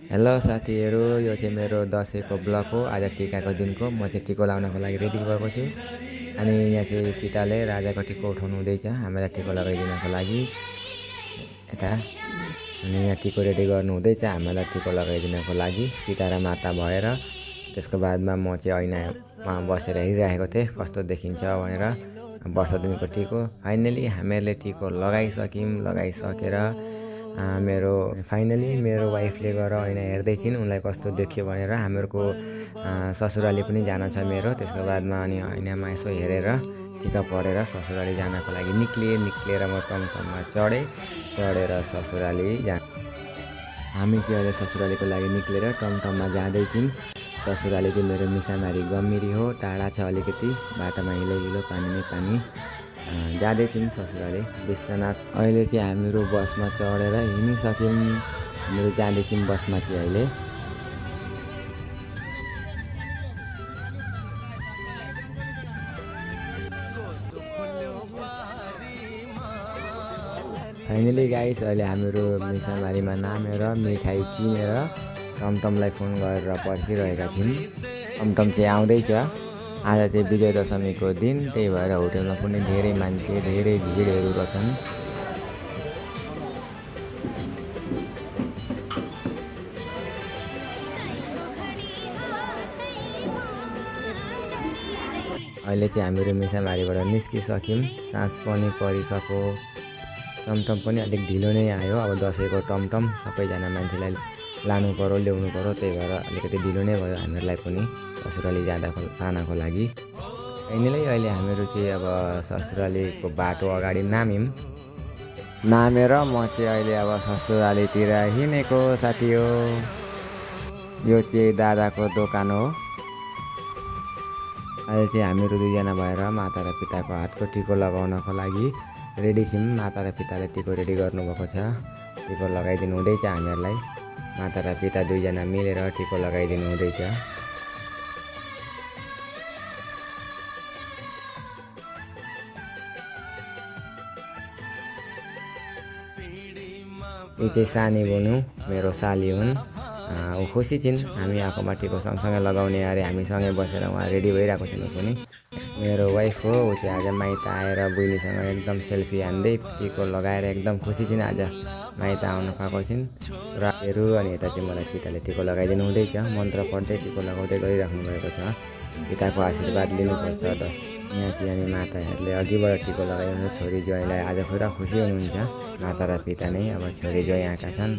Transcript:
Hello साथीहरू, यो चाहिँ मेरो दसैँको ब्लग हो। आज टिकाको दिनको म चाहिँ टिको लाउनको लागि रेडी भएको छु। अनि यहाँ चाहिँ पिताले राजाको टिको उठाउनु हुँदैछ हामीलाई टिको लगाइदिनको लागि यता। अनि यहाँ टिको रेडी गर्नु हुँदैछ हामीलाई टिको लगाइदिनको लागि पिता र माता भएर। त्यसको बादमा म चाहिँ ऐनामा बसेर हेरिरहेको थिएँ कस्तो देखिन्छ भनेर वर्ष दिनको टिको। फाइनली हामीहरूले टिको लगाइसकेर मेरो वाइफले गएर ऐना हेर्दै छिन् उनलाई कस्तो देखियो भनेर। हामीहरूको ससुराली पनि जान छ मेरो। त्यसको बादमा अनि ऐनामा यसो हेरेर टिका परेर ससुराली जानको लागि निक्लिएर म टमटममा चढेर ससुराली हामी चाहिँ अहिले ससुरालीको लागि निक्लेर टमटममा जाँदैछौँ। ससुराली चाहिँ मेरो मिसामारी गम्मिरी हो, टाढा छ अलिकति, बाटोमा हिलो पानी जाँदैछौँ ससुराली विश्वनाथ। अहिले चाहिँ हामीहरू बसमा चढेर हिँडिसक्यौँ। हामीहरू जाँदैछौँ बसमा चाहिँ अहिले। फाइनली गाइस अहिले हामीहरू मिसामारीमा नामेर मिठाई किनेर टमटमलाई फोन गरेर पर्खिरहेका छौँ। टमटम चाहिँ आउँदैछ। आज चाहिँ विजय दशमीको दिन, त्यही भएर होटेलमा पनि धेरै मान्छे, धेरै भिडहरू रहेछन्। अहिले चाहिँ हामीहरू मिसामारीबाट निस्किसक्यौँ। साँझ पनि परिसक्यो। टमटम पनि अलिक ढिलो नै आयो। अब दसैँको टमटम सबैजना मान्छेलाई लानु पर्यो, ल्याउनु पर्यो, त्यही भएर अलिकति ढिलो नै भयो हामीहरूलाई पनि ससुराली जानको लागि। फाइनली अहिले हामीहरू चाहिँ अब ससुरालीको बाटो अगाडि नामेर म चाहिँ अहिले अब ससुरालीतिर हिँडेको साथी हो। यो चाहिँ दादाको दोकान हो। अहिले चाहिँ हामीहरू दुईजना भएर माता र पिताको हातको टिको लगाउनको लागि रेडी छौँ। माता र पिताले टिको रेडी गर्नुभएको छ। टिको लगाइदिनु हुँदैछ हामीहरूलाई। माता र पिता दुईजना मिलेर टिको लगाइदिनु हुँदैछ। यो चाहिँ सानी बुनु मेरो साली हुन्। ऊ खुसी छिन् हामी आएकोमा टिको सँगसँगै लगाउने अरे। हामी सँगै बसेर उहाँ रेडी भइरहेको छौँ पनि। मेरो वाइफ हो, ऊ चाहिँ आज माइत आएर बुइनीसँग एकदम सेल्फी हान्दै टिको लगाएर एकदम खुसी छिन्। आज माइत आउनु पाएको छिन् र अनि यता चाहिँ मलाई पिताले टिको लगाइदिनु हुँदैछ। मन्त्र पढ्दै टिको लगाउँदै गरिराख्नु भएको छ। पिताको आशीर्वाद लिनुपर्छ। यहाँ चाहिँ अनि माताहरूले अघिबाट टिको लगाइदिनु छोरी ज्वाइँलाई आज पुरा खुसी हुनुहुन्छ। माता र पिता नै अब छोरी ज्वाइँ आएका छन्।